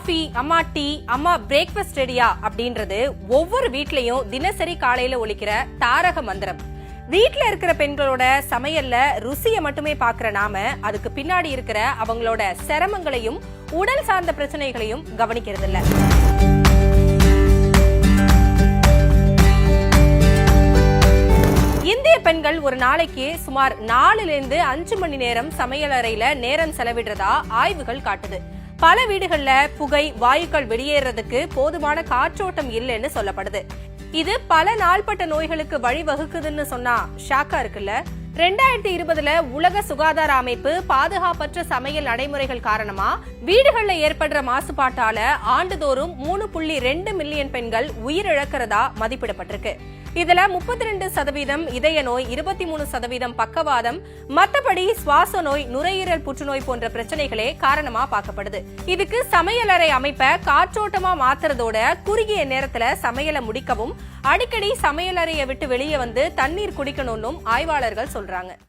Coffee, அம்மா tea, அம்மா breakfast ரெடியா அப்படின்றது ஒவ்வொரு வீட்லயும் தினசரி காலையில ஒலிக்கிற தாரக மந்திரம். வீட்ல இருக்கிற பெண்களோட சமையல்ல ருசியை மட்டுமே பாக்குற நாம அதுக்கு பின்னாடி இருக்கிற அவங்களோட சிரமங்களையும் உடல் சார்ந்த பிரச்சனைகளையும் கவனிக்கிறது இல்ல. இந்திய பெண்கள் ஒரு நாளைக்கு சுமார் 4-5 மணி நேரம் சமையல் அறையில நேரம் செலவிடுறதா ஆய்வுகள் காட்டுது. பல வீடுகள்ல புகை, வாயுக்கள் வெளியேறதுக்கு போதுமான காற்றோட்டம் இல்லைன்னு சொல்லப்படுது. இது பல நாள்பட்ட நோய்களுக்கு வழிவகுக்குதுன்னு சொன்னா ஷாக்கா இருக்குல்ல. 2020 உலக சுகாதார அமைப்பு பாதுகாப்பற்ற சமையல் நடைமுறைகள் காரணமா வீடுகள்ல ஏற்படுற மாசுபாட்டால ஆண்டுதோறும் 3.2 மில்லியன் பெண்கள் உயிரிழக்கிறதா மதிப்பிடப்பட்டிருக்கு. இதுல 32% இதய நோய், 23% பக்கவாதம், மத்தபடி சுவாச நோய், நுரையீரல் புற்றுநோய் போன்ற பிரச்சனைகளே காரணமா பார்க்கப்படுது. இதுக்கு சமையலறை அமைப்பை காற்றோட்டமா மாத்துறதோட குறுகிய நேரத்துல சமையலை முடிக்கவும், அடிக்கடி சமையலறையை விட்டு வெளியே வந்து தண்ணீர் குடிக்கணும்னு ஆய்வாளர்கள் சொல்றாங்க.